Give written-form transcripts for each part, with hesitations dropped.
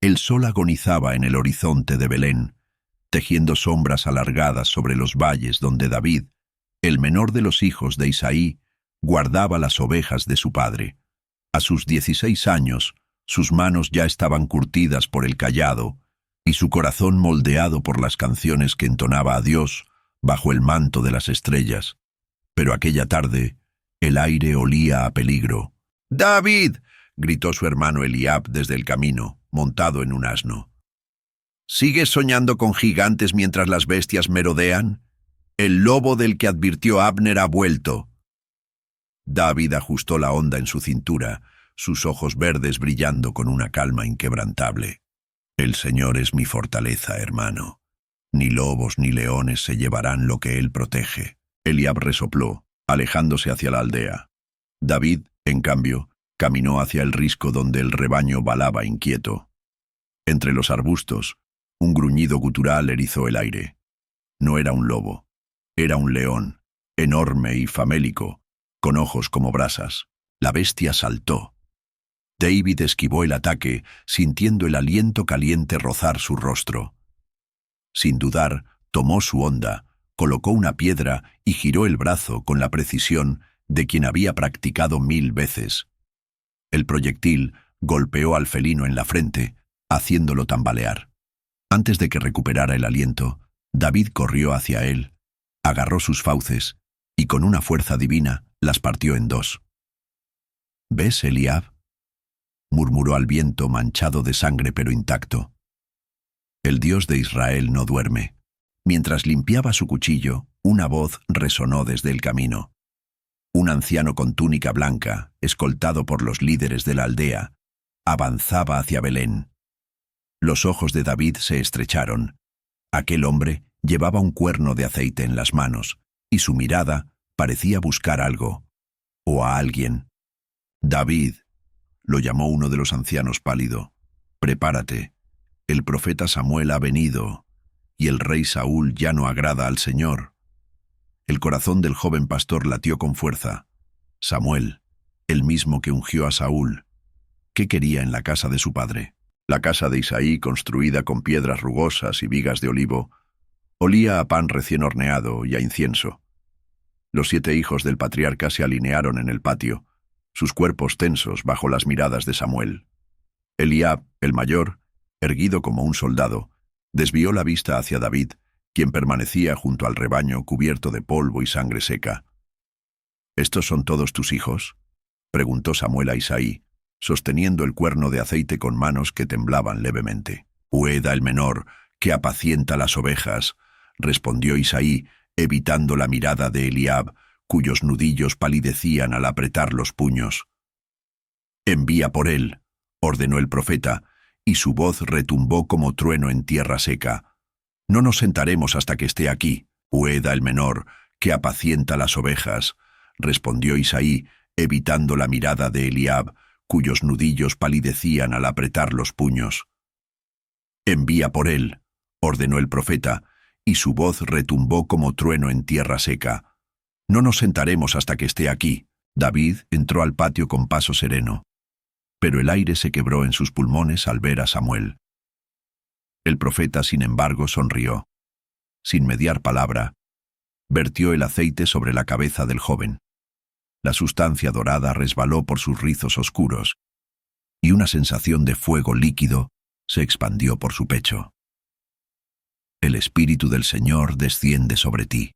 El sol agonizaba en el horizonte de Belén, tejiendo sombras alargadas sobre los valles donde David, el menor de los hijos de Isaí, guardaba las ovejas de su padre. A sus 16 años, sus manos ya estaban curtidas por el cayado y su corazón moldeado por las canciones que entonaba a Dios bajo el manto de las estrellas. Pero aquella tarde, el aire olía a peligro. «¡David!», gritó su hermano Eliab desde el camino, montado en un asno. «¿Sigues soñando con gigantes mientras las bestias merodean? El lobo del que advirtió Abner ha vuelto». David ajustó la honda en su cintura, sus ojos verdes brillando con una calma inquebrantable. «El Señor es mi fortaleza, hermano. Ni lobos ni leones se llevarán lo que Él protege». Eliab resopló, alejándose hacia la aldea. David, en cambio, caminó hacia el risco donde el rebaño balaba inquieto. Entre los arbustos, un gruñido gutural erizó el aire. No era un lobo, era un león, enorme y famélico, con ojos como brasas. La bestia saltó. David esquivó el ataque, sintiendo el aliento caliente rozar su rostro. Sin dudar, tomó su honda, colocó una piedra y giró el brazo con la precisión de quien había practicado 1000 veces. El proyectil golpeó al felino en la frente, haciéndolo tambalear. Antes de que recuperara el aliento, David corrió hacia él, agarró sus fauces y con una fuerza divina las partió en dos. «¿Ves, Eliab?», murmuró al viento manchado de sangre pero intacto. «El Dios de Israel no duerme». Mientras limpiaba su cuchillo, una voz resonó desde el camino. Un anciano con túnica blanca, escoltado por los líderes de la aldea, avanzaba hacia Belén. Los ojos de David se estrecharon. Aquel hombre llevaba un cuerno de aceite en las manos, y su mirada parecía buscar algo, o a alguien. «David», lo llamó uno de los ancianos pálido, «prepárate, el profeta Samuel ha venido, y el rey Saúl ya no agrada al Señor». El corazón del joven pastor latió con fuerza. Samuel, el mismo que ungió a Saúl, ¿qué quería en la casa de su padre? La casa de Isaí, construida con piedras rugosas y vigas de olivo, olía a pan recién horneado y a incienso. Los 7 hijos del patriarca se alinearon en el patio, sus cuerpos tensos bajo las miradas de Samuel. Eliab, el mayor, erguido como un soldado, desvió la vista hacia David, quien permanecía junto al rebaño cubierto de polvo y sangre seca. «¿Estos son todos tus hijos?», preguntó Samuel a Isaí, sosteniendo el cuerno de aceite con manos que temblaban levemente. «Ueda el menor, que apacienta las ovejas», respondió Isaí, evitando la mirada de Eliab, cuyos nudillos palidecían al apretar los puños. «Envía por él», ordenó el profeta, y su voz retumbó como trueno en tierra seca. «No nos sentaremos hasta que esté aquí». «Ueda el menor, que apacienta las ovejas», respondió Isaí, evitando la mirada de Eliab, cuyos nudillos palidecían al apretar los puños. «Envía por él», ordenó el profeta, y su voz retumbó como trueno en tierra seca. «No nos sentaremos hasta que esté aquí». David entró al patio con paso sereno, pero el aire se quebró en sus pulmones al ver a Samuel. El profeta, sin embargo, sonrió. Sin mediar palabra, vertió el aceite sobre la cabeza del joven. La sustancia dorada resbaló por sus rizos oscuros, y una sensación de fuego líquido se expandió por su pecho. «El Espíritu del Señor desciende sobre ti»,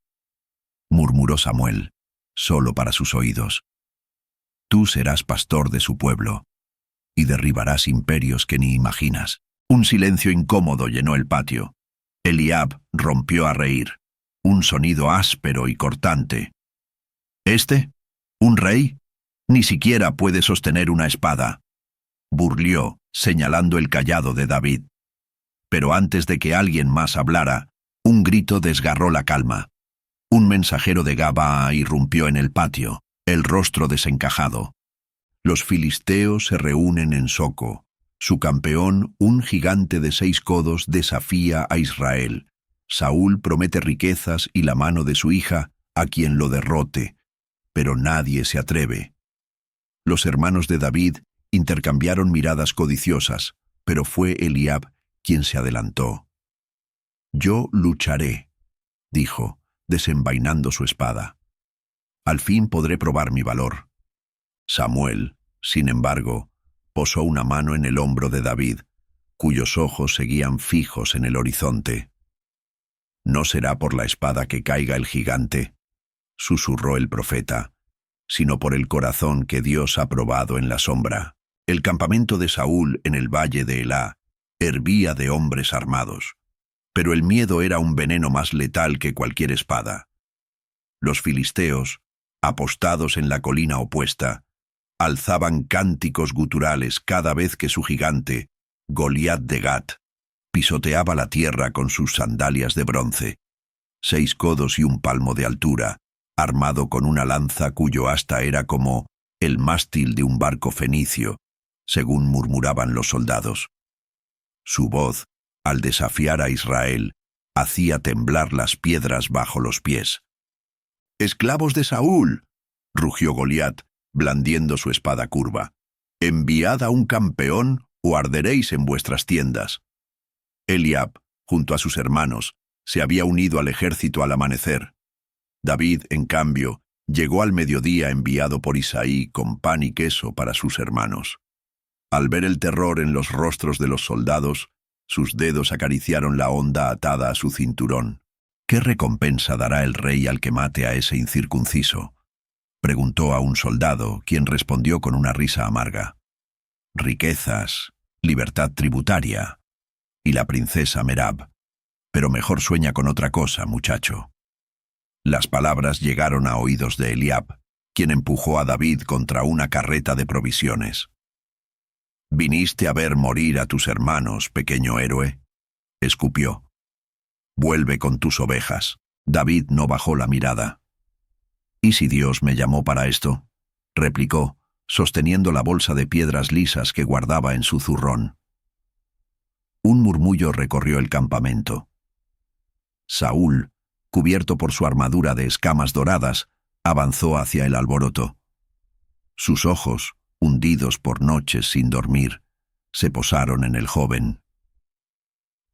murmuró Samuel, solo para sus oídos. «Tú serás pastor de su pueblo, y derribarás imperios que ni imaginas». Un silencio incómodo llenó el patio. Eliab rompió a reír, un sonido áspero y cortante. «¿Este? ¿Un rey? Ni siquiera puede sostener una espada», burlió, señalando el cayado de David. Pero antes de que alguien más hablara, un grito desgarró la calma. Un mensajero de Gabaa irrumpió en el patio, el rostro desencajado. Los filisteos se reúnen en Soco. Su campeón, un gigante de 6 codos, desafía a Israel. Saúl promete riquezas y la mano de su hija a quien lo derrote, pero nadie se atreve. Los hermanos de David intercambiaron miradas codiciosas. pero fue Eliab quien se adelantó. «Yo lucharé», dijo, desenvainando su espada. «Al fin podré probar mi valor». Samuel, sin embargo, posó una mano en el hombro de David, cuyos ojos seguían fijos en el horizonte. «No será por la espada que caiga el gigante», susurró el profeta, «sino por el corazón que Dios ha probado en la sombra». El campamento de Saúl en el valle de Elá hervía de hombres armados, pero el miedo era un veneno más letal que cualquier espada. Los filisteos, apostados en la colina opuesta, alzaban cánticos guturales cada vez que su gigante, Goliat de Gat, pisoteaba la tierra con sus sandalias de bronce, 6 codos y un palmo de altura, armado con una lanza cuyo asta era como el mástil de un barco fenicio, según murmuraban los soldados. Su voz, al desafiar a Israel, hacía temblar las piedras bajo los pies. «¡Esclavos de Saúl!», rugió Goliat, blandiendo su espada curva. «Enviad a un campeón o arderéis en vuestras tiendas». Eliab, junto a sus hermanos, se había unido al ejército al amanecer. David, en cambio, llegó al mediodía enviado por Isaí con pan y queso para sus hermanos. Al ver el terror en los rostros de los soldados, sus dedos acariciaron la honda atada a su cinturón. «¿Qué recompensa dará el rey al que mate a ese incircunciso?», preguntó a un soldado, quien respondió con una risa amarga. «Riquezas, libertad tributaria y la princesa Merab. Pero mejor sueña con otra cosa, muchacho». Las palabras llegaron a oídos de Eliab, quien empujó a David contra una carreta de provisiones. «¿Viniste a ver morir a tus hermanos, pequeño héroe?», escupió. «Vuelve con tus ovejas». David no bajó la mirada. «¿Y si Dios me llamó para esto?», replicó, sosteniendo la bolsa de piedras lisas que guardaba en su zurrón. Un murmullo recorrió el campamento. Saúl, cubierto por su armadura de escamas doradas, avanzó hacia el alboroto. Sus ojos, hundidos por noches sin dormir, se posaron en el joven.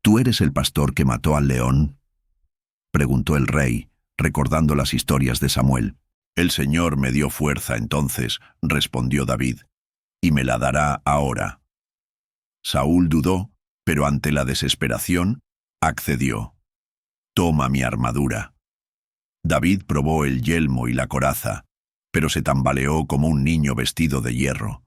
«¿Tú eres el pastor que mató al león?», preguntó el rey, recordando las historias de Samuel. «El Señor me dio fuerza entonces», respondió David, «y me la dará ahora». Saúl dudó, pero ante la desesperación, accedió. «Toma mi armadura». David probó el yelmo y la coraza, pero se tambaleó como un niño vestido de hierro.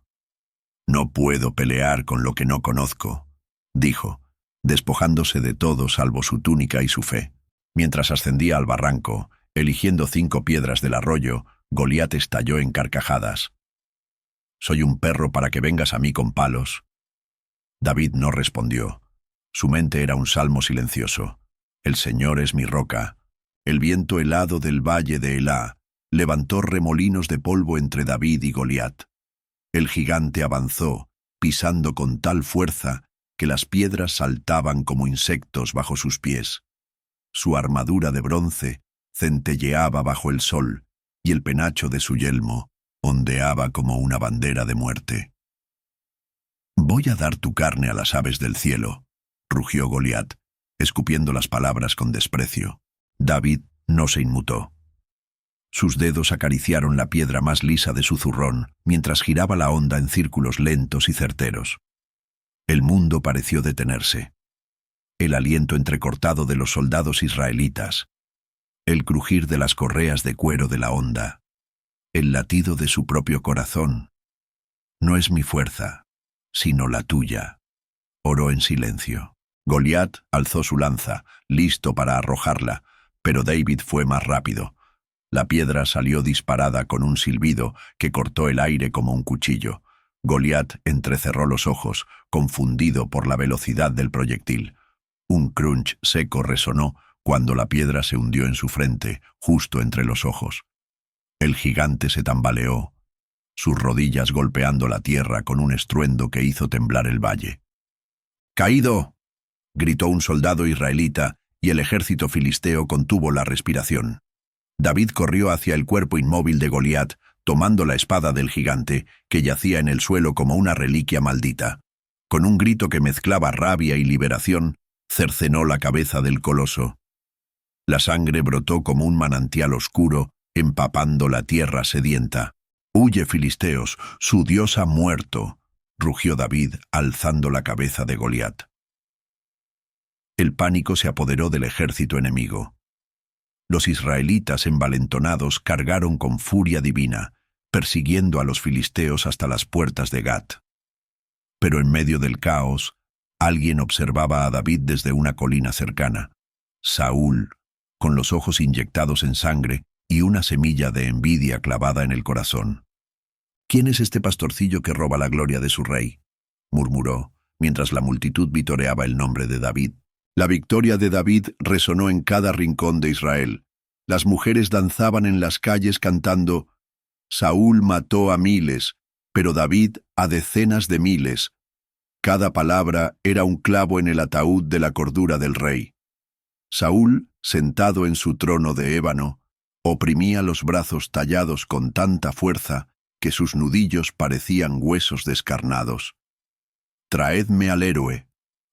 «No puedo pelear con lo que no conozco», dijo, despojándose de todo salvo su túnica y su fe. Mientras ascendía al barranco, eligiendo 5 piedras del arroyo, Goliat estalló en carcajadas. «¿Soy un perro para que vengas a mí con palos?». David no respondió. Su mente era un salmo silencioso. «El Señor es mi roca». El viento helado del valle de Elá levantó remolinos de polvo entre David y Goliat. El gigante avanzó, pisando con tal fuerza que las piedras saltaban como insectos bajo sus pies. Su armadura de bronce centelleaba bajo el sol y el penacho de su yelmo ondeaba como una bandera de muerte. «Voy a dar tu carne a las aves del cielo», rugió Goliat, escupiendo las palabras con desprecio. David no se inmutó. Sus dedos acariciaron la piedra más lisa de su zurrón, mientras giraba la honda en círculos lentos y certeros. El mundo pareció detenerse. El aliento entrecortado de los soldados israelitas, el crujir de las correas de cuero de la honda, el latido de su propio corazón. «No es mi fuerza, sino la tuya», oró en silencio. Goliat alzó su lanza, listo para arrojarla, pero David fue más rápido. La piedra salió disparada con un silbido que cortó el aire como un cuchillo. Goliat entrecerró los ojos, confundido por la velocidad del proyectil. Un crunch seco resonó cuando la piedra se hundió en su frente, justo entre los ojos. El gigante se tambaleó, sus rodillas golpeando la tierra con un estruendo que hizo temblar el valle. «¡Caído!», gritó un soldado israelita, y el ejército filisteo contuvo la respiración. David corrió hacia el cuerpo inmóvil de Goliat, tomando la espada del gigante, que yacía en el suelo como una reliquia maldita. Con un grito que mezclaba rabia y liberación, cercenó la cabeza del coloso. La sangre brotó como un manantial oscuro, empapando la tierra sedienta. «Huye, filisteos, su Dios ha muerto», rugió David, alzando la cabeza de Goliat. El pánico se apoderó del ejército enemigo. Los israelitas envalentonados cargaron con furia divina, persiguiendo a los filisteos hasta las puertas de Gat. Pero en medio del caos, alguien observaba a David desde una colina cercana. Saúl, con los ojos inyectados en sangre y una semilla de envidia clavada en el corazón. «¿Quién es este pastorcillo que roba la gloria de su rey?», murmuró, mientras la multitud vitoreaba el nombre de David. La victoria de David resonó en cada rincón de Israel. Las mujeres danzaban en las calles cantando: «Saúl mató a miles, pero David a decenas de miles». Cada palabra era un clavo en el ataúd de la cordura del rey. Saúl, sentado en su trono de ébano, oprimía los brazos tallados con tanta fuerza que sus nudillos parecían huesos descarnados. «Traedme al héroe»,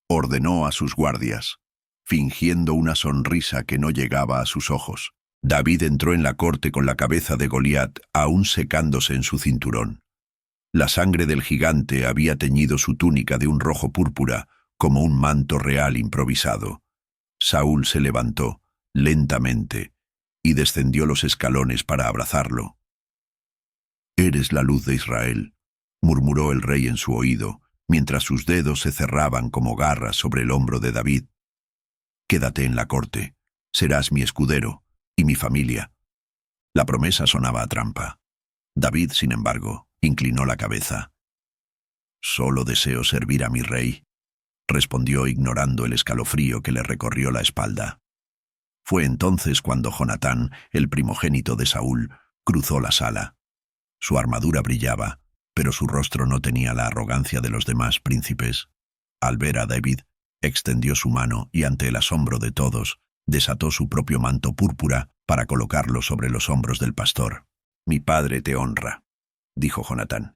ordenó a sus guardias, fingiendo una sonrisa que no llegaba a sus ojos. David entró en la corte con la cabeza de Goliat aún secándose en su cinturón. La sangre del gigante había teñido su túnica de un rojo púrpura, como un manto real improvisado. Saúl se levantó, lentamente, y descendió los escalones para abrazarlo. «Eres la luz de Israel», murmuró el rey en su oído, mientras sus dedos se cerraban como garras sobre el hombro de David. «Quédate en la corte, serás mi escudero y mi familia». La promesa sonaba a trampa. David, sin embargo, inclinó la cabeza. «Solo deseo servir a mi rey», respondió ignorando el escalofrío que le recorrió la espalda. Fue entonces cuando Jonatán, el primogénito de Saúl, cruzó la sala. Su armadura brillaba, pero su rostro no tenía la arrogancia de los demás príncipes. Al ver a David, extendió su mano y ante el asombro de todos, desató su propio manto púrpura para colocarlo sobre los hombros del pastor. «Mi padre te honra», dijo Jonatán,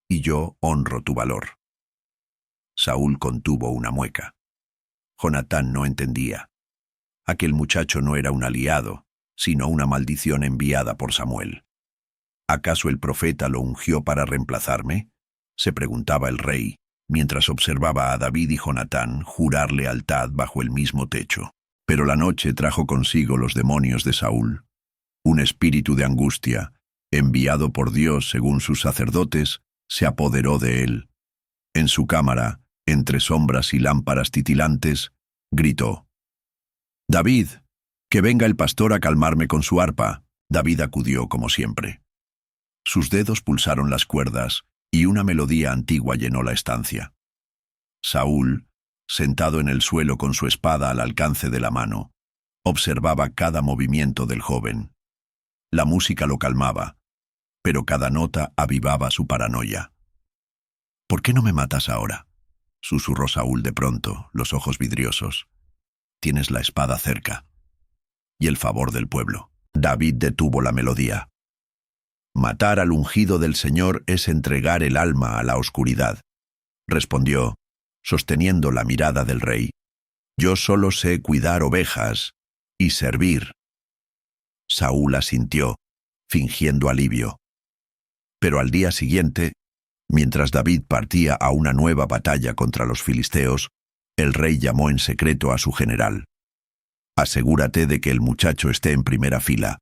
«y yo honro tu valor». Saúl contuvo una mueca. Jonatán no entendía. Aquel muchacho no era un aliado, sino una maldición enviada por Samuel. ¿Acaso el profeta lo ungió para reemplazarme?, se preguntaba el rey, mientras observaba a David y Jonatán jurar lealtad bajo el mismo techo. Pero la noche trajo consigo los demonios de Saúl. Un espíritu de angustia, enviado por Dios según sus sacerdotes, se apoderó de él. En su cámara, entre sombras y lámparas titilantes, gritó: «David, que venga el pastor a calmarme con su arpa». David acudió como siempre. Sus dedos pulsaron las cuerdas y una melodía antigua llenó la estancia. Saúl, sentado en el suelo con su espada al alcance de la mano, observaba cada movimiento del joven. La música lo calmaba, pero cada nota avivaba su paranoia. «¿Por qué no me matas ahora?», susurró Saúl de pronto, los ojos vidriosos. «Tienes la espada cerca y el favor del pueblo». David detuvo la melodía. «Matar al ungido del Señor es entregar el alma a la oscuridad», respondió, sosteniendo la mirada del rey. «Yo solo sé cuidar ovejas y servir». Saúl asintió, fingiendo alivio. Pero al día siguiente, mientras David partía a una nueva batalla contra los filisteos, el rey llamó en secreto a su general. «Asegúrate de que el muchacho esté en primera fila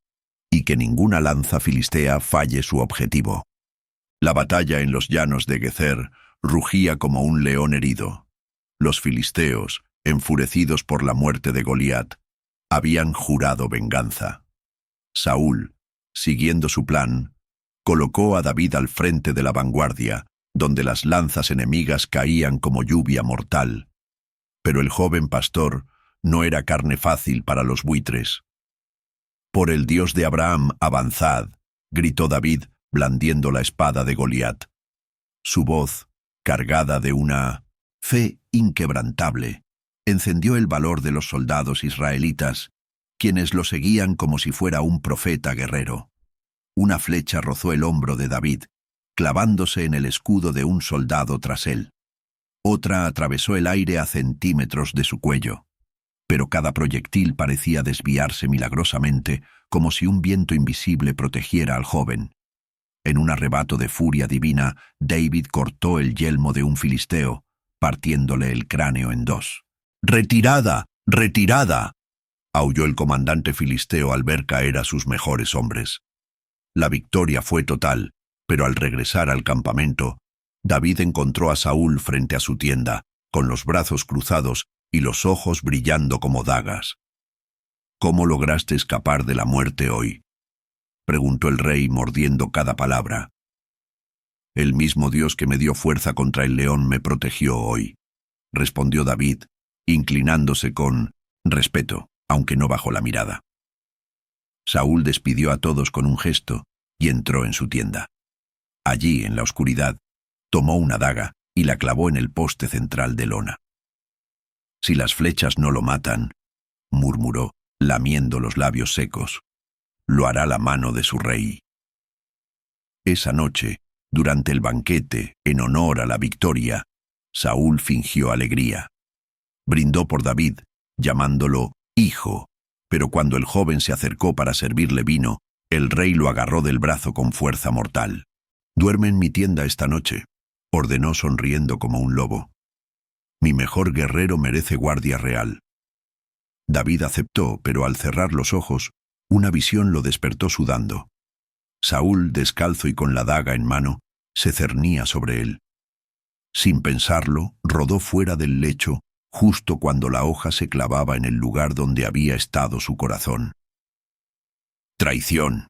y que ninguna lanza filistea falle su objetivo». La batalla en los llanos de Gezer rugía como un león herido. Los filisteos, enfurecidos por la muerte de Goliat, habían jurado venganza. Saúl, siguiendo su plan, colocó a David al frente de la vanguardia, donde las lanzas enemigas caían como lluvia mortal. Pero el joven pastor no era carne fácil para los buitres. «Por el Dios de Abraham, avanzad», gritó David, blandiendo la espada de Goliat. Su voz, cargada de una fe inquebrantable, encendió el valor de los soldados israelitas, quienes lo seguían como si fuera un profeta guerrero. Una flecha rozó el hombro de David, clavándose en el escudo de un soldado tras él. Otra atravesó el aire a centímetros de su cuello, pero cada proyectil parecía desviarse milagrosamente, como si un viento invisible protegiera al joven. En un arrebato de furia divina, David cortó el yelmo de un filisteo, partiéndole el cráneo en dos. ¡Retirada! ¡Retirada!, aulló el comandante filisteo al ver caer a sus mejores hombres. La victoria fue total, pero al regresar al campamento, David encontró a Saúl frente a su tienda, con los brazos cruzados y los ojos brillando como dagas. «¿Cómo lograste escapar de la muerte hoy?», preguntó el rey mordiendo cada palabra. «El mismo Dios que me dio fuerza contra el león me protegió hoy», respondió David, inclinándose con respeto, aunque no bajó la mirada. Saúl despidió a todos con un gesto y entró en su tienda. Allí, en la oscuridad, tomó una daga y la clavó en el poste central de lona. «Si las flechas no lo matan», murmuró, lamiendo los labios secos, «lo hará la mano de su rey». Esa noche, durante el banquete, en honor a la victoria, Saúl fingió alegría. Brindó por David, llamándolo hijo, pero cuando el joven se acercó para servirle vino, el rey lo agarró del brazo con fuerza mortal. «Duerme en mi tienda esta noche», ordenó sonriendo como un lobo. «Mi mejor guerrero merece guardia real». David aceptó, pero al cerrar los ojos, una visión lo despertó sudando. Saúl, descalzo y con la daga en mano, se cernía sobre él. Sin pensarlo, rodó fuera del lecho, justo cuando la hoja se clavaba en el lugar donde había estado su corazón. «¡Traición!»,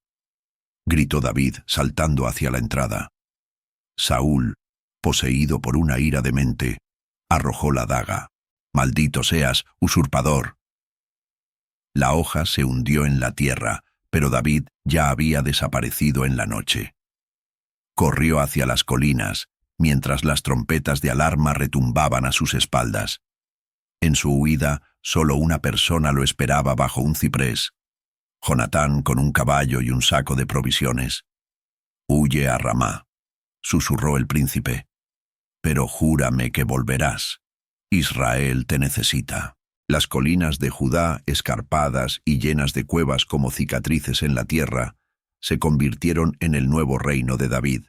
gritó David, saltando hacia la entrada. Saúl, poseído por una ira demente, arrojó la daga. «¡Maldito seas, usurpador!». La hoja se hundió en la tierra, pero David ya había desaparecido en la noche. Corrió hacia las colinas, mientras las trompetas de alarma retumbaban a sus espaldas. En su huida, solo una persona lo esperaba bajo un ciprés: Jonatán con un caballo y un saco de provisiones. «Huye a Ramá», susurró el príncipe, «pero júrame que volverás. Israel te necesita». Las colinas de Judá, escarpadas y llenas de cuevas como cicatrices en la tierra, se convirtieron en el nuevo reino de David.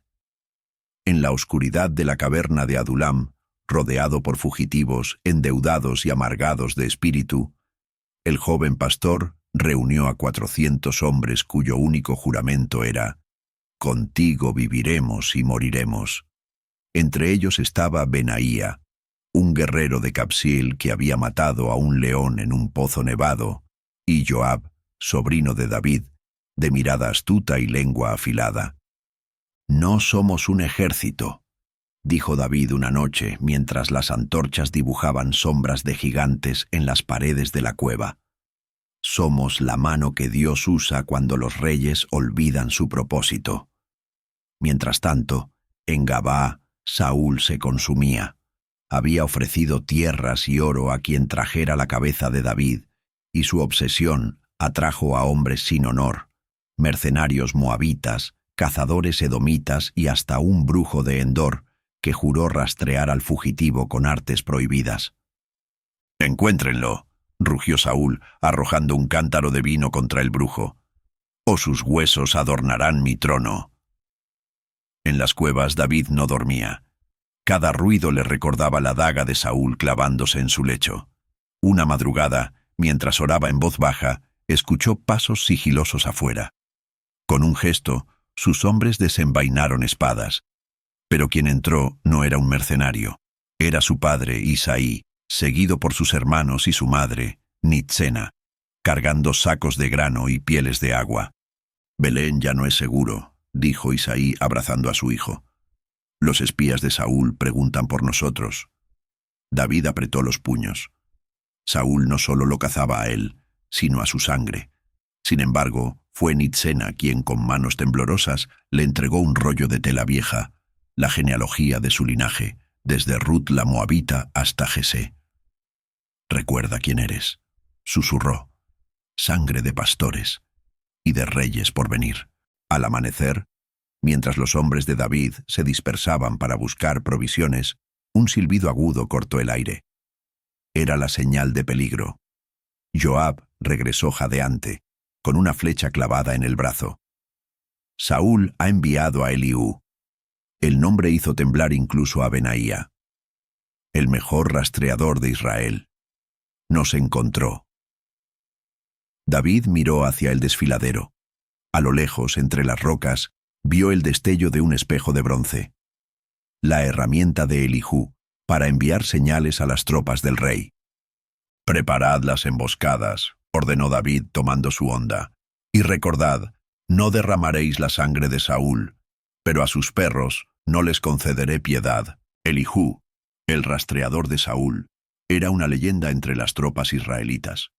En la oscuridad de la caverna de Adulam, rodeado por fugitivos, endeudados y amargados de espíritu, el joven pastor reunió a 400 hombres cuyo único juramento era: «Contigo viviremos y moriremos». Entre ellos estaba Benaía, un guerrero de Capsil que había matado a un león en un pozo nevado, y Joab, sobrino de David, de mirada astuta y lengua afilada. «No somos un ejército», dijo David una noche mientras las antorchas dibujaban sombras de gigantes en las paredes de la cueva. «Somos la mano que Dios usa cuando los reyes olvidan su propósito». Mientras tanto, en Gabaa, Saúl se consumía. Había ofrecido tierras y oro a quien trajera la cabeza de David, y su obsesión atrajo a hombres sin honor, mercenarios moabitas, cazadores edomitas y hasta un brujo de Endor que juró rastrear al fugitivo con artes prohibidas. «Encuéntrenlo», rugió Saúl, arrojando un cántaro de vino contra el brujo, «o sus huesos adornarán mi trono». En las cuevas David no dormía. Cada ruido le recordaba la daga de Saúl clavándose en su lecho. Una madrugada, mientras oraba en voz baja, escuchó pasos sigilosos afuera. Con un gesto, sus hombres desenvainaron espadas. Pero quien entró no era un mercenario. Era su padre, Isaí, seguido por sus hermanos y su madre, Nitzena, cargando sacos de grano y pieles de agua. «Belén ya no es seguro», dijo Isaí abrazando a su hijo. «Los espías de Saúl preguntan por nosotros». David apretó los puños. Saúl no solo lo cazaba a él, sino a su sangre. Sin embargo, fue Nitzena quien con manos temblorosas le entregó un rollo de tela vieja, la genealogía de su linaje, desde Ruth la moabita hasta Jesé. «Recuerda quién eres», susurró. «Sangre de pastores y de reyes por venir». Al amanecer, mientras los hombres de David se dispersaban para buscar provisiones, Un silbido agudo cortó el aire. Era la señal de peligro. Joab regresó jadeante, con una flecha clavada en el brazo. Saúl ha enviado a Eliú. El nombre hizo temblar incluso a Benaía. El mejor rastreador de Israel. Nos encontró. David miró hacia el desfiladero. A lo lejos, entre las rocas, vio el destello de un espejo de bronce. La herramienta de Eliú para enviar señales a las tropas del rey. «Preparad las emboscadas», ordenó David tomando su honda. «Y recordad, no derramaréis la sangre de Saúl, pero a sus perros no les concederé piedad». Eliú, el rastreador de Saúl, era una leyenda entre las tropas israelitas.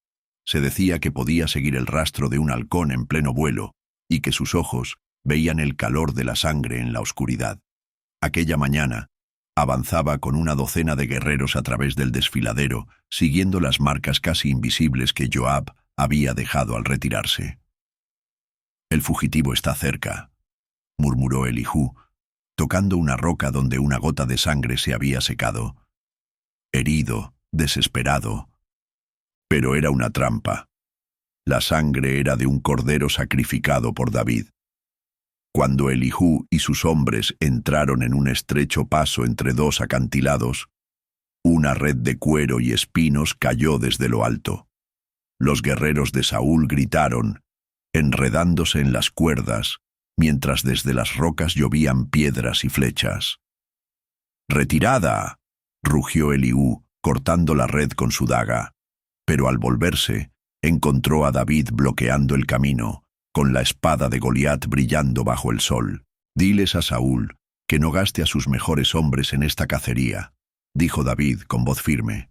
Se decía que podía seguir el rastro de un halcón en pleno vuelo y que sus ojos veían el calor de la sangre en la oscuridad. Aquella mañana, avanzaba con una docena de guerreros a través del desfiladero, siguiendo las marcas casi invisibles que Joab había dejado al retirarse. «El fugitivo está cerca», murmuró Eliú, tocando una roca donde una gota de sangre se había secado. Herido, desesperado. Pero era una trampa. La sangre era de un cordero sacrificado por David. Cuando Eliú y sus hombres entraron en un estrecho paso entre dos acantilados, una red de cuero y espinos cayó desde lo alto. Los guerreros de Saúl gritaron, enredándose en las cuerdas, mientras desde las rocas llovían piedras y flechas. «¡Retirada!», rugió Eliú, cortando la red con su daga. Pero al volverse, encontró a David bloqueando el camino, con la espada de Goliat brillando bajo el sol. «Diles a Saúl que no gaste a sus mejores hombres en esta cacería», dijo David con voz firme.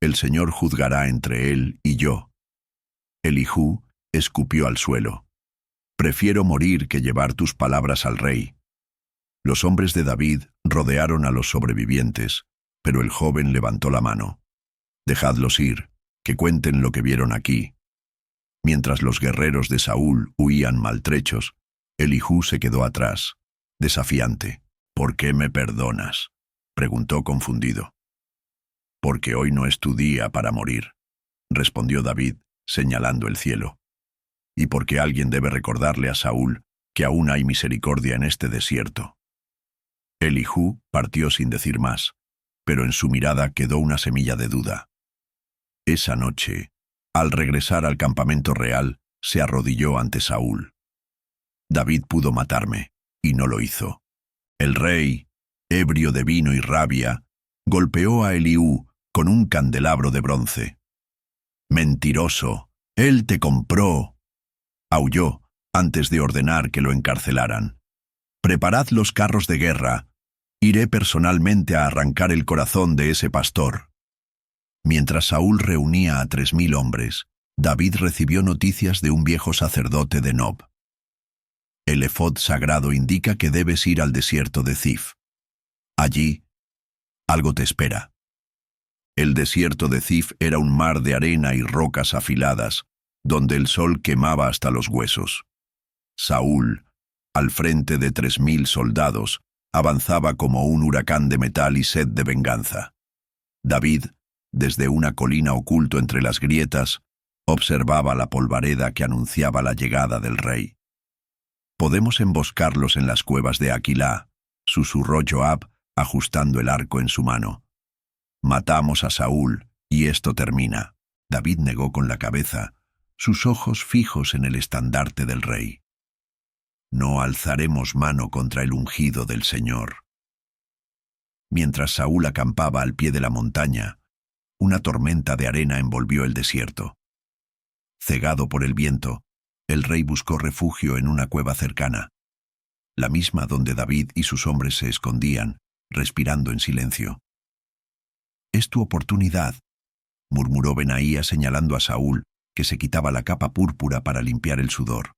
«El Señor juzgará entre él y yo». Eliú escupió al suelo. «Prefiero morir que llevar tus palabras al rey». Los hombres de David rodearon a los sobrevivientes, pero el joven levantó la mano. «Dejadlos ir, que cuenten lo que vieron aquí». Mientras los guerreros de Saúl huían maltrechos, Eliú se quedó atrás, desafiante. «¿Por qué me perdonas?», preguntó confundido. «Porque hoy no es tu día para morir», respondió David, señalando el cielo. «Y porque alguien debe recordarle a Saúl que aún hay misericordia en este desierto». Eliú partió sin decir más, pero en su mirada quedó una semilla de duda. Esa noche, al regresar al campamento real, se arrodilló ante Saúl. «David pudo matarme, y no lo hizo». El rey, ebrio de vino y rabia, golpeó a Eliú con un candelabro de bronce. «¡Mentiroso! ¡Él te compró!», aulló antes de ordenar que lo encarcelaran. «Preparad los carros de guerra. Iré personalmente a arrancar el corazón de ese pastor». Mientras Saúl reunía a 3000 hombres, David recibió noticias de un viejo sacerdote de Nob. El efod sagrado indica que debes ir al desierto de Zif. Allí, algo te espera. El desierto de Zif era un mar de arena y rocas afiladas, donde el sol quemaba hasta los huesos. Saúl, al frente de 3000 soldados, avanzaba como un huracán de metal y sed de venganza. David, desde una colina oculto entre las grietas, observaba la polvareda que anunciaba la llegada del rey. «Podemos emboscarlos en las cuevas de Aquilá», susurró Joab, ajustando el arco en su mano. «Matamos a Saúl, y esto termina». David negó con la cabeza, sus ojos fijos en el estandarte del rey. «No alzaremos mano contra el ungido del Señor». Mientras Saúl acampaba al pie de la montaña, una tormenta de arena envolvió el desierto. Cegado por el viento, el rey buscó refugio en una cueva cercana, la misma donde David y sus hombres se escondían, respirando en silencio. «Es tu oportunidad», murmuró Benaía señalando a Saúl, que se quitaba la capa púrpura para limpiar el sudor.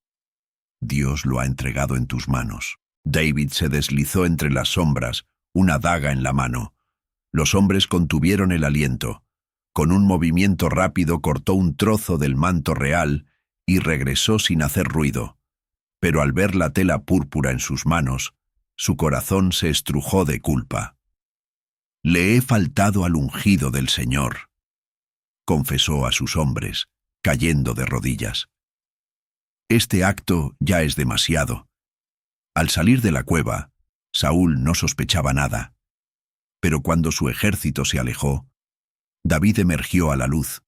«Dios lo ha entregado en tus manos». David se deslizó entre las sombras, una daga en la mano. Los hombres contuvieron el aliento. Con un movimiento rápido cortó un trozo del manto real y regresó sin hacer ruido. Pero al ver la tela púrpura en sus manos, su corazón se estrujó de culpa. Le he faltado al ungido del Señor, confesó a sus hombres, cayendo de rodillas. Este acto ya es demasiado. Al salir de la cueva, Saúl no sospechaba nada. Pero cuando su ejército se alejó, David emergió a la luz,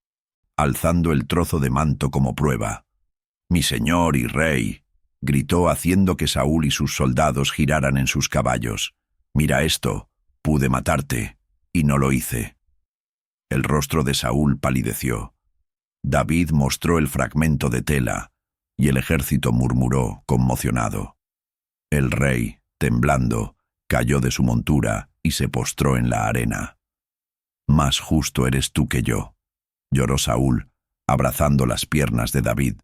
alzando el trozo de manto como prueba. «Mi señor y rey», gritó haciendo que Saúl y sus soldados giraran en sus caballos. «Mira esto, pude matarte, y no lo hice». El rostro de Saúl palideció. David mostró el fragmento de tela, y el ejército murmuró, conmocionado. El rey, temblando, cayó de su montura y se postró en la arena. «Más justo eres tú que yo», lloró Saúl, abrazando las piernas de David.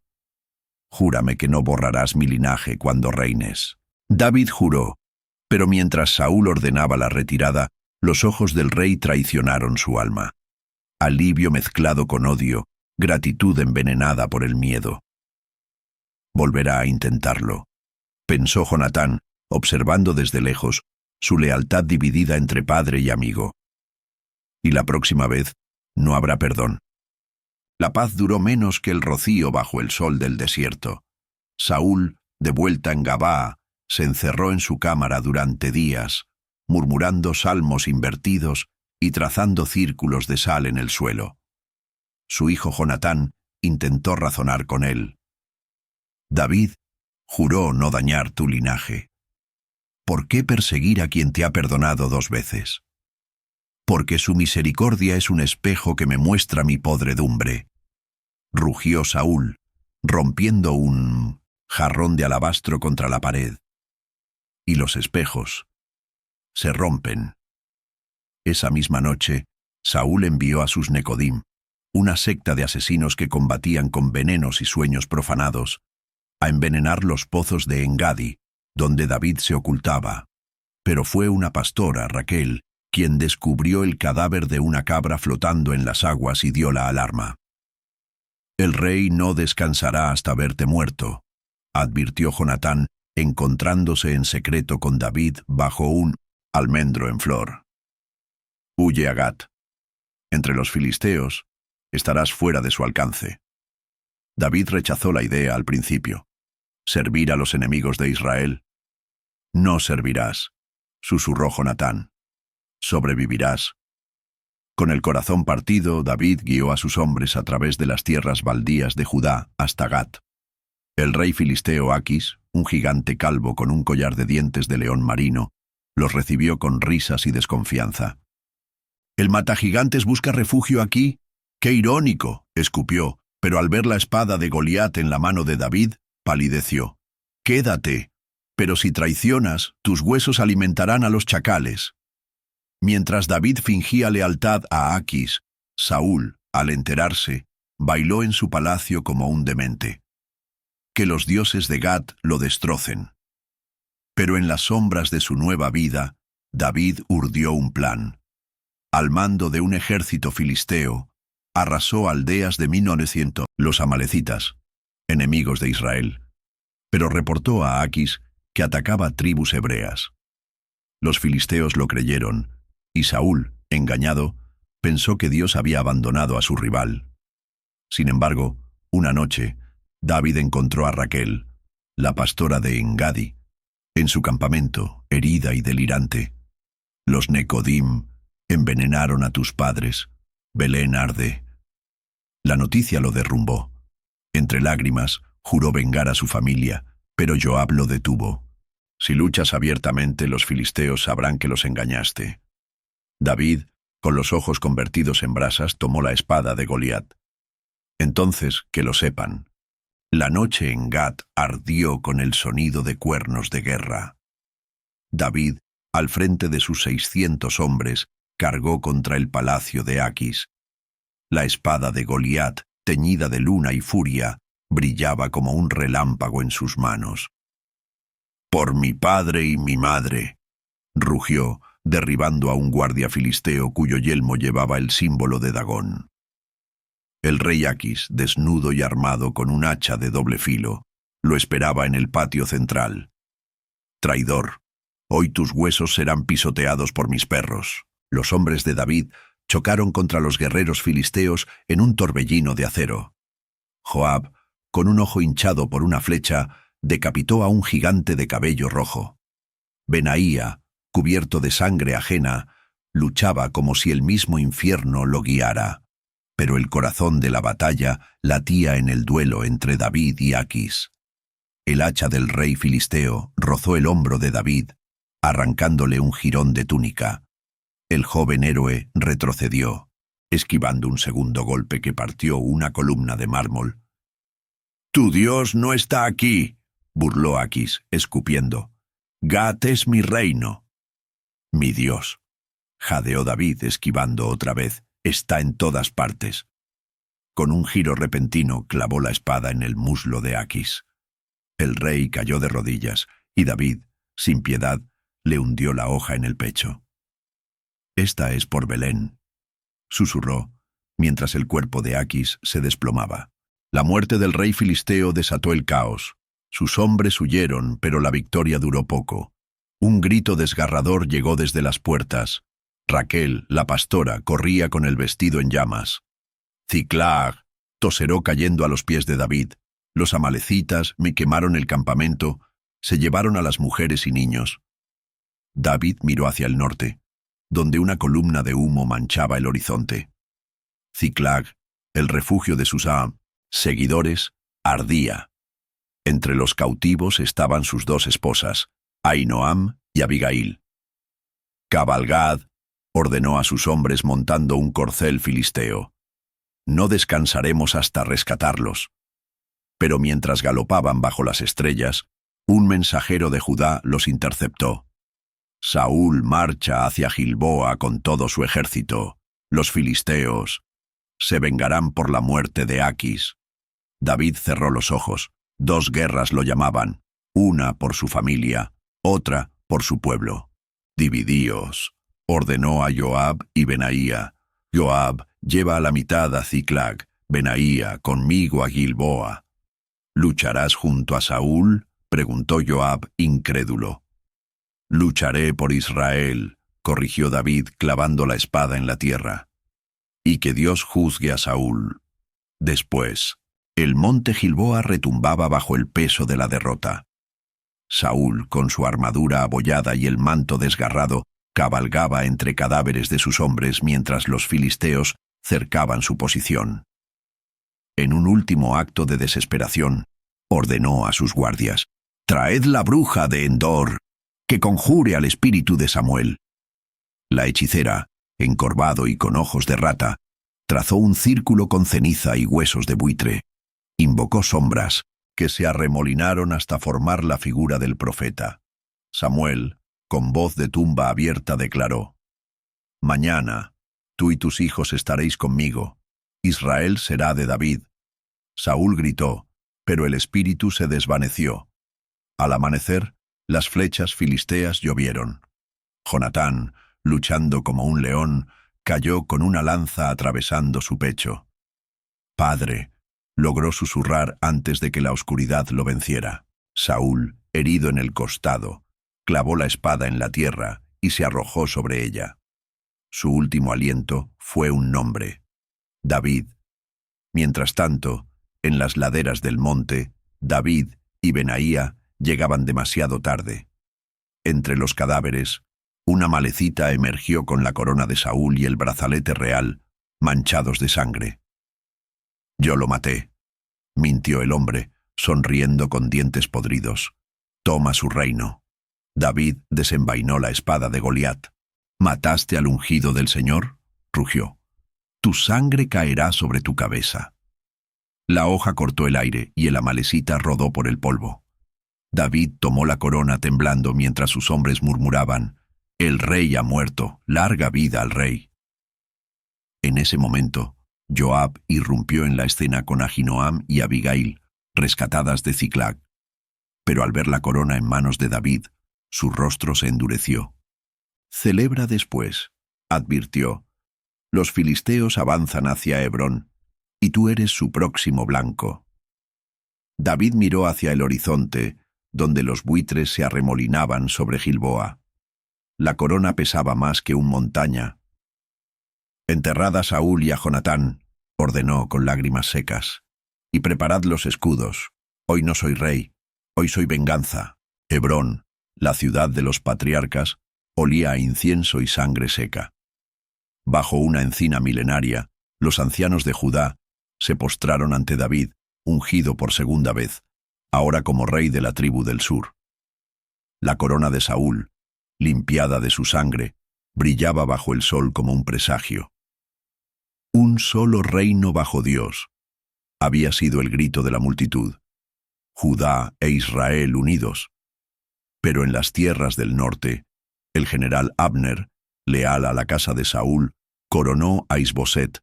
«Júrame que no borrarás mi linaje cuando reines». David juró, pero mientras Saúl ordenaba la retirada, los ojos del rey traicionaron su alma. Alivio mezclado con odio, gratitud envenenada por el miedo. «Volverá a intentarlo», pensó Jonatán, observando desde lejos su lealtad dividida entre padre y amigo. «Y la próxima vez no habrá perdón». La paz duró menos que el rocío bajo el sol del desierto. Saúl, de vuelta en Gabaa, se encerró en su cámara durante días, murmurando salmos invertidos y trazando círculos de sal en el suelo. Su hijo Jonatán intentó razonar con él. «David juró no dañar tu linaje. ¿Por qué perseguir a quien te ha perdonado 2 veces? Porque su misericordia es un espejo que me muestra mi podredumbre», rugió Saúl, rompiendo un jarrón de alabastro contra la pared. Y los espejos se rompen. Esa misma noche, Saúl envió a sus Necodim, una secta de asesinos que combatían con venenos y sueños profanados, a envenenar los pozos de Engadi, donde David se ocultaba. Pero fue una pastora, Raquel, quien descubrió el cadáver de una cabra flotando en las aguas y dio la alarma. «El rey no descansará hasta verte muerto», advirtió Jonatán, encontrándose en secreto con David bajo un almendro en flor. «Huye a Gat. Entre los filisteos estarás fuera de su alcance». David rechazó la idea al principio. ¿Servir a los enemigos de Israel? «No servirás», susurró Jonatán. «Sobrevivirás». Con el corazón partido, David guió a sus hombres a través de las tierras baldías de Judá hasta Gat. El rey filisteo Aquis, un gigante calvo con un collar de dientes de león marino, los recibió con risas y desconfianza. «¿El matagigantes busca refugio aquí? ¡Qué irónico!», escupió, pero al ver la espada de Goliat en la mano de David, palideció. «Quédate, pero si traicionas, tus huesos alimentarán a los chacales». Mientras David fingía lealtad a Aquis, Saúl, al enterarse, bailó en su palacio como un demente. Que los dioses de Gat lo destrocen. Pero en las sombras de su nueva vida, David urdió un plan. Al mando de un ejército filisteo, arrasó aldeas de 1900, los amalecitas, enemigos de Israel, pero reportó a Aquis que atacaba tribus hebreas. Los filisteos lo creyeron, y Saúl, engañado, pensó que Dios había abandonado a su rival. Sin embargo, una noche, David encontró a Raquel, la pastora de Engadi, en su campamento, herida y delirante. «Los Necodim envenenaron a tus padres. Belén arde». La noticia lo derrumbó. Entre lágrimas, juró vengar a su familia, pero Joab lo detuvo. «Si luchas abiertamente, los filisteos sabrán que los engañaste». David, con los ojos convertidos en brasas, tomó la espada de Goliat. Entonces, que lo sepan, la noche en Gat ardió con el sonido de cuernos de guerra. David, al frente de sus 600 hombres, cargó contra el palacio de Aquis. La espada de Goliat, teñida de luna y furia, brillaba como un relámpago en sus manos. «Por mi padre y mi madre», rugió, derribando a un guardia filisteo cuyo yelmo llevaba el símbolo de Dagón. El rey Aquis, desnudo y armado con un hacha de doble filo, lo esperaba en el patio central. «Traidor, hoy tus huesos serán pisoteados por mis perros». Los hombres de David chocaron contra los guerreros filisteos en un torbellino de acero. Joab, con un ojo hinchado por una flecha, decapitó a un gigante de cabello rojo. Benaía, cubierto de sangre ajena, luchaba como si el mismo infierno lo guiara, pero el corazón de la batalla latía en el duelo entre David y Aquis. El hacha del rey filisteo rozó el hombro de David, arrancándole un jirón de túnica. El joven héroe retrocedió, esquivando un segundo golpe que partió una columna de mármol. «¡Tu Dios no está aquí!», burló Aquis, escupiendo. «Gat es mi reino». «Mi Dios», jadeó David, esquivando otra vez, «está en todas partes». Con un giro repentino clavó la espada en el muslo de Aquis. El rey cayó de rodillas, y David, sin piedad, le hundió la hoja en el pecho. «Esta es por Belén», susurró, mientras el cuerpo de Aquis se desplomaba. La muerte del rey filisteo desató el caos. Sus hombres huyeron, pero la victoria duró poco. Un grito desgarrador llegó desde las puertas. Raquel, la pastora, corría con el vestido en llamas. Ziklag toseró cayendo a los pies de David. Los amalecitas me quemaron el campamento, se llevaron a las mujeres y niños. David miró hacia el norte, donde una columna de humo manchaba el horizonte. Ziklag, el refugio de sus seguidores, ardía. Entre los cautivos estaban sus dos esposas, Ahinoam y Abigail. «Cabalgad», ordenó a sus hombres montando un corcel filisteo. «No descansaremos hasta rescatarlos». Pero mientras galopaban bajo las estrellas, un mensajero de Judá los interceptó. «Saúl marcha hacia Gilboa con todo su ejército. Los filisteos se vengarán por la muerte de Aquis». David cerró los ojos. Dos guerras lo llamaban, una por su familia, otra por su pueblo. «Dividíos», ordenó a Joab y Benaía. «Joab, lleva a la mitad a Ziklag, Benaía, conmigo a Gilboa». «¿Lucharás junto a Saúl?», preguntó Joab, incrédulo. «Lucharé por Israel», corrigió David, clavando la espada en la tierra. «Y que Dios juzgue a Saúl». Después, el monte Gilboa retumbaba bajo el peso de la derrota. Saúl, con su armadura abollada y el manto desgarrado, cabalgaba entre cadáveres de sus hombres mientras los filisteos cercaban su posición. En un último acto de desesperación, ordenó a sus guardias: «Traed la bruja de Endor, que conjure al espíritu de Samuel». La hechicera, encorvado y con ojos de rata, trazó un círculo con ceniza y huesos de buitre. Invocó sombras, que se arremolinaron hasta formar la figura del profeta. Samuel, con voz de tumba abierta, declaró: «Mañana, tú y tus hijos estaréis conmigo. Israel será de David». Saúl gritó, pero el espíritu se desvaneció. Al amanecer, las flechas filisteas llovieron. Jonatán, luchando como un león, cayó con una lanza atravesando su pecho. «Padre», logró susurrar antes de que la oscuridad lo venciera. Saúl, herido en el costado, clavó la espada en la tierra y se arrojó sobre ella. Su último aliento fue un nombre: David. Mientras tanto, en las laderas del monte, David y Benaía llegaban demasiado tarde. Entre los cadáveres, una malecita emergió con la corona de Saúl y el brazalete real, manchados de sangre. «Yo lo maté», mintió el hombre, sonriendo con dientes podridos. «Toma su reino». David desenvainó la espada de Goliat. «¿Mataste al ungido del Señor?», rugió. «Tu sangre caerá sobre tu cabeza». La hoja cortó el aire y el amalecita rodó por el polvo. David tomó la corona temblando mientras sus hombres murmuraban: «El rey ha muerto, larga vida al rey». En ese momento, Joab irrumpió en la escena con Ahinoam y Abigail, rescatadas de Ziklag. Pero al ver la corona en manos de David, su rostro se endureció. «Celebra después», advirtió. «Los filisteos avanzan hacia Hebrón, y tú eres su próximo blanco». David miró hacia el horizonte, donde los buitres se arremolinaban sobre Gilboa. La corona pesaba más que un montaña. «Enterrad a Saúl y a Jonatán», ordenó con lágrimas secas, «y preparad los escudos. Hoy no soy rey, hoy soy venganza». Hebrón, la ciudad de los patriarcas, olía a incienso y sangre seca. Bajo una encina milenaria, los ancianos de Judá se postraron ante David, ungido por segunda vez, ahora como rey de la tribu del sur. La corona de Saúl, limpiada de su sangre, brillaba bajo el sol como un presagio. Un solo reino bajo Dios había sido el grito de la multitud. Judá e Israel unidos. Pero en las tierras del norte, el general Abner, leal a la casa de Saúl, coronó a Isboset,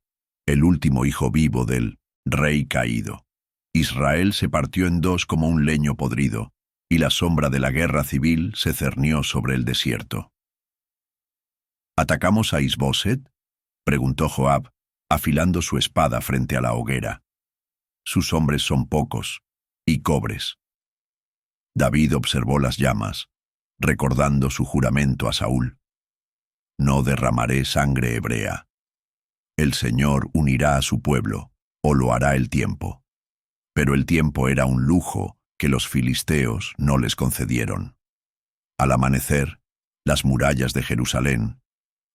el último hijo vivo del rey caído. Israel se partió en dos como un leño podrido, y la sombra de la guerra civil se cernió sobre el desierto. ¿Atacamos a Isboset?, preguntó Joab, afilando su espada frente a la hoguera. Sus hombres son pocos y cobres. David observó las llamas, recordando su juramento a Saúl. No derramaré sangre hebrea. El Señor unirá a su pueblo, o lo hará el tiempo. Pero el tiempo era un lujo que los filisteos no les concedieron. Al amanecer, las murallas de Jerusalén,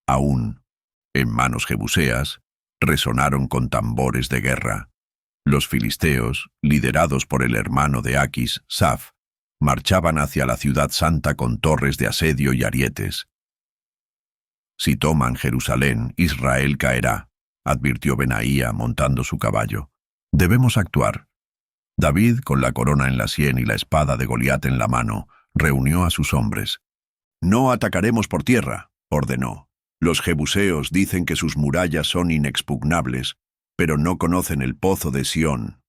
aún en manos jebuseas, resonaron con tambores de guerra. Los filisteos, liderados por el hermano de Aquis, Saf, marchaban hacia la ciudad santa con torres de asedio y arietes. «Si toman Jerusalén, Israel caerá», advirtió Benaía montando su caballo. «Debemos actuar». David, con la corona en la sien y la espada de Goliat en la mano, reunió a sus hombres. «No atacaremos por tierra», ordenó. «Los jebuseos dicen que sus murallas son inexpugnables, pero no conocen el pozo de Sión».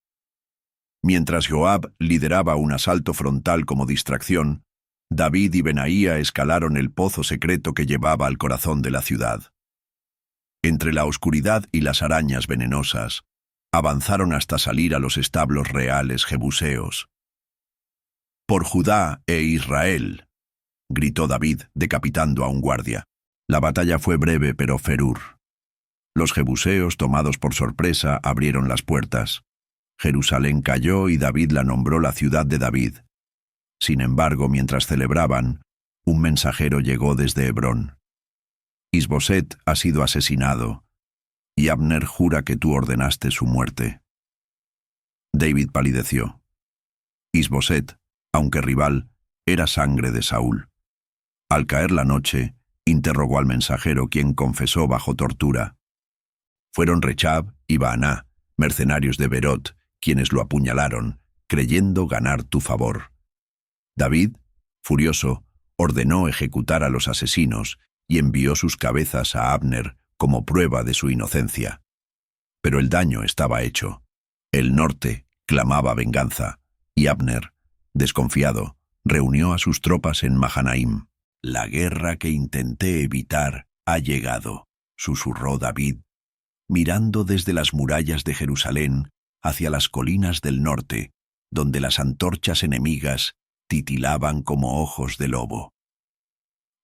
Mientras Joab lideraba un asalto frontal como distracción, David y Benaía escalaron el pozo secreto que llevaba al corazón de la ciudad. Entre la oscuridad y las arañas venenosas, avanzaron hasta salir a los establos reales jebuseos. «Por Judá e Israel», gritó David, decapitando a un guardia. La batalla fue breve pero ferur. Los jebuseos, tomados por sorpresa, abrieron las puertas. Jerusalén cayó y David la nombró la ciudad de David. Sin embargo, mientras celebraban, un mensajero llegó desde Hebrón. «Isboset ha sido asesinado, y Abner jura que tú ordenaste su muerte». David palideció. Isboset, aunque rival, era sangre de Saúl. Al caer la noche, interrogó al mensajero, quien confesó bajo tortura. Fueron Rechab y Baaná, mercenarios de Berot, quienes lo apuñalaron, creyendo ganar tu favor. David, furioso, ordenó ejecutar a los asesinos y envió sus cabezas a Abner como prueba de su inocencia. Pero el daño estaba hecho. El norte clamaba venganza, y Abner, desconfiado, reunió a sus tropas en Mahanaim. «La guerra que intenté evitar ha llegado», susurró David, mirando desde las murallas de Jerusalén hacia las colinas del norte, donde las antorchas enemigas titilaban como ojos de lobo.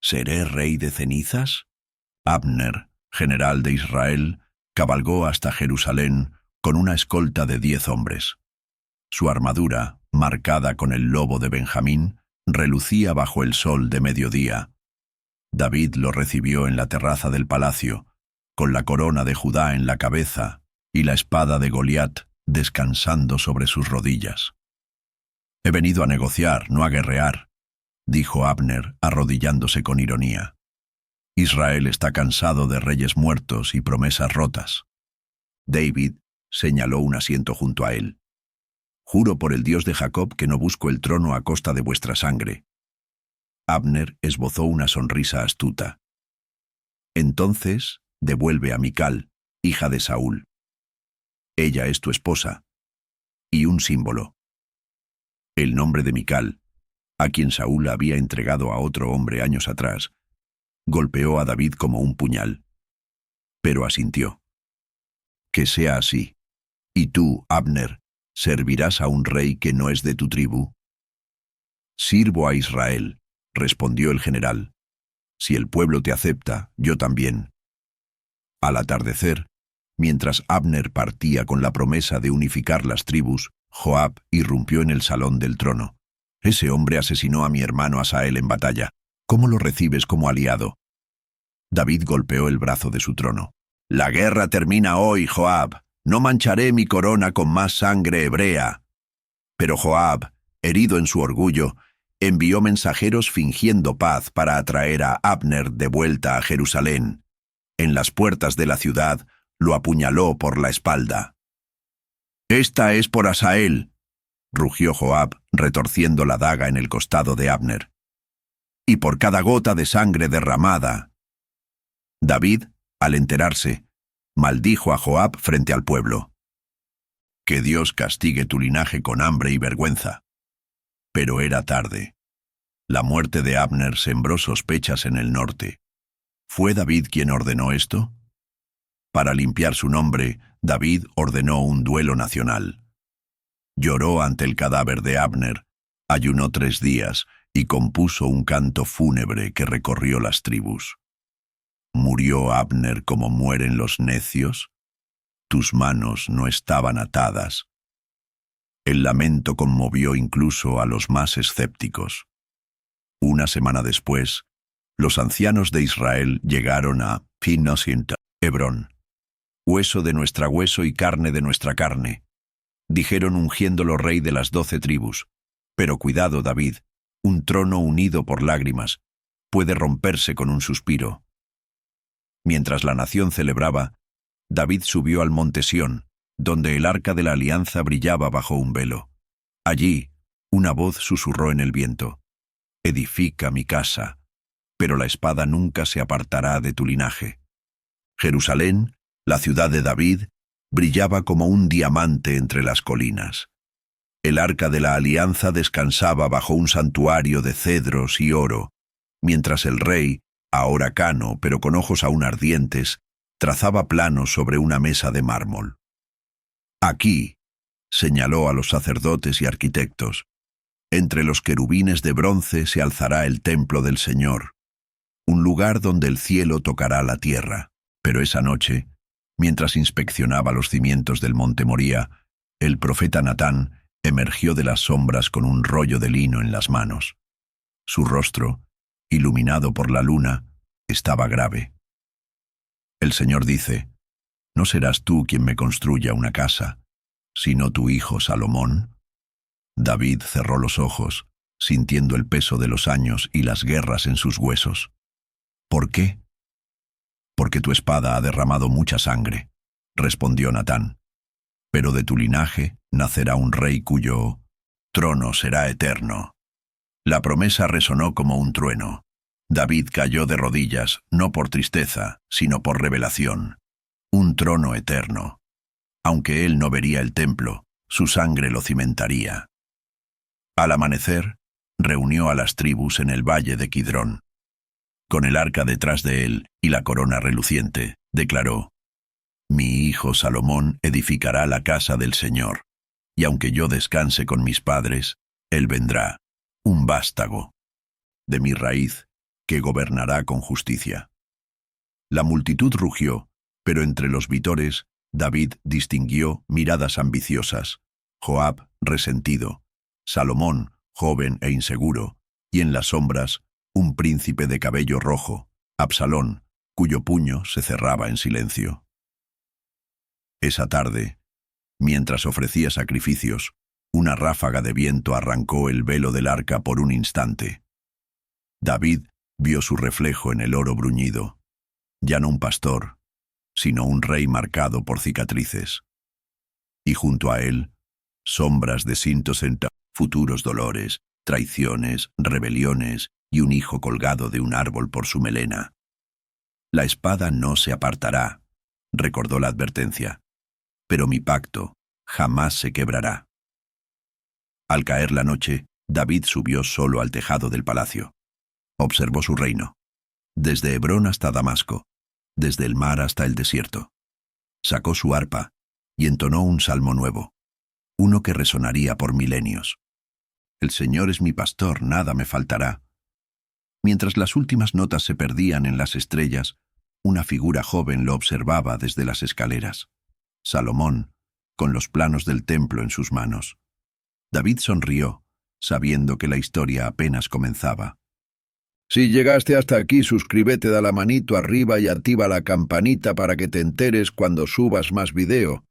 «¿Seré rey de cenizas?». Abner, general de Israel, cabalgó hasta Jerusalén con una escolta de 10 hombres. Su armadura, marcada con el lobo de Benjamín, relucía bajo el sol de mediodía. David lo recibió en la terraza del palacio, con la corona de Judá en la cabeza y la espada de Goliat descansando sobre sus rodillas. «He venido a negociar, no a guerrear», dijo Abner, arrodillándose con ironía. «Israel está cansado de reyes muertos y promesas rotas». David señaló un asiento junto a él. «Juro por el Dios de Jacob que no busco el trono a costa de vuestra sangre». Abner esbozó una sonrisa astuta. «Entonces, devuelve a Mical, hija de Saúl. Ella es tu esposa, y un símbolo». El nombre de Mical, a quien Saúl había entregado a otro hombre años atrás, golpeó a David como un puñal. Pero asintió. «Que sea así. Y tú, Abner, ¿servirás a un rey que no es de tu tribu?». «Sirvo a Israel», respondió el general. Si el pueblo te acepta, yo también. Al atardecer, mientras Abner partía con la promesa de unificar las tribus, Joab irrumpió en el salón del trono. Ese hombre asesinó a mi hermano Asael en batalla. ¿Cómo lo recibes como aliado? David golpeó el brazo de su trono. La guerra termina hoy, Joab. No mancharé mi corona con más sangre hebrea. Pero Joab, herido en su orgullo, envió mensajeros fingiendo paz para atraer a Abner de vuelta a Jerusalén. En las puertas de la ciudad, lo apuñaló por la espalda. «Esta es por Asael», rugió Joab, retorciendo la daga en el costado de Abner. «Y por cada gota de sangre derramada». David, al enterarse, maldijo a Joab frente al pueblo. «Que Dios castigue tu linaje con hambre y vergüenza». Pero era tarde. La muerte de Abner sembró sospechas en el norte. ¿Fue David quien ordenó esto? Para limpiar su nombre, David ordenó un duelo nacional. Lloró ante el cadáver de Abner, ayunó 3 días y compuso un canto fúnebre que recorrió las tribus. ¿Murió Abner como mueren los necios? Tus manos no estaban atadas. El lamento conmovió incluso a los más escépticos. Una semana después, los ancianos de Israel llegaron a Pinosinta, Hebrón. «Hueso de nuestra hueso y carne de nuestra carne», dijeron ungiéndolo rey de las 12 tribus. Pero cuidado, David, un trono unido por lágrimas puede romperse con un suspiro. Mientras la nación celebraba, David subió al monte Sión, donde el arca de la alianza brillaba bajo un velo. Allí, una voz susurró en el viento: «Edifica mi casa, pero la espada nunca se apartará de tu linaje». Jerusalén, la ciudad de David, brillaba como un diamante entre las colinas. El arca de la alianza descansaba bajo un santuario de cedros y oro, mientras el rey, ahora cano pero con ojos aún ardientes, trazaba planos sobre una mesa de mármol. «Aquí», señaló a los sacerdotes y arquitectos, «entre los querubines de bronce se alzará el templo del Señor, un lugar donde el cielo tocará la tierra». Pero esa noche, mientras inspeccionaba los cimientos del monte Moría, el profeta Natán emergió de las sombras con un rollo de lino en las manos. Su rostro, iluminado por la luna, estaba grave. «El Señor dice: ¿no serás tú quien me construya una casa, sino tu hijo Salomón?» David cerró los ojos, sintiendo el peso de los años y las guerras en sus huesos. «¿Por qué?» «Porque tu espada ha derramado mucha sangre», respondió Natán. «Pero de tu linaje nacerá un rey cuyo trono será eterno». La promesa resonó como un trueno. David cayó de rodillas, no por tristeza, sino por revelación. Un trono eterno. Aunque él no vería el templo, su sangre lo cimentaría. Al amanecer, reunió a las tribus en el valle de Kidrón. Con el arca detrás de él y la corona reluciente, declaró: «Mi hijo Salomón edificará la casa del Señor, y aunque yo descanse con mis padres, él vendrá, un vástago, de mi raíz, que gobernará con justicia». La multitud rugió, pero entre los vítores, David distinguió miradas ambiciosas: Joab, resentido; Salomón, joven e inseguro; y en las sombras, un príncipe de cabello rojo, Absalón, cuyo puño se cerraba en silencio. Esa tarde, mientras ofrecía sacrificios, una ráfaga de viento arrancó el velo del arca por un instante. David vio su reflejo en el oro bruñido, ya no un pastor, sino un rey marcado por cicatrices. Y junto a él, sombras de futuros dolores, traiciones, rebeliones y un hijo colgado de un árbol por su melena. «La espada no se apartará», recordó la advertencia, «pero mi pacto jamás se quebrará». Al caer la noche, David subió solo al tejado del palacio. Observó su reino, desde Hebrón hasta Damasco, desde el mar hasta el desierto. Sacó su arpa y entonó un salmo nuevo, uno que resonaría por milenios. «El Señor es mi pastor, nada me faltará. Mientras las últimas notas se perdían en las estrellas, una figura joven lo observaba desde las escaleras. Salomón, con los planos del templo en sus manos. David sonrió, sabiendo que la historia apenas comenzaba. Si llegaste hasta aquí, suscríbete, da la manito arriba y activa la campanita para que te enteres cuando subas más video.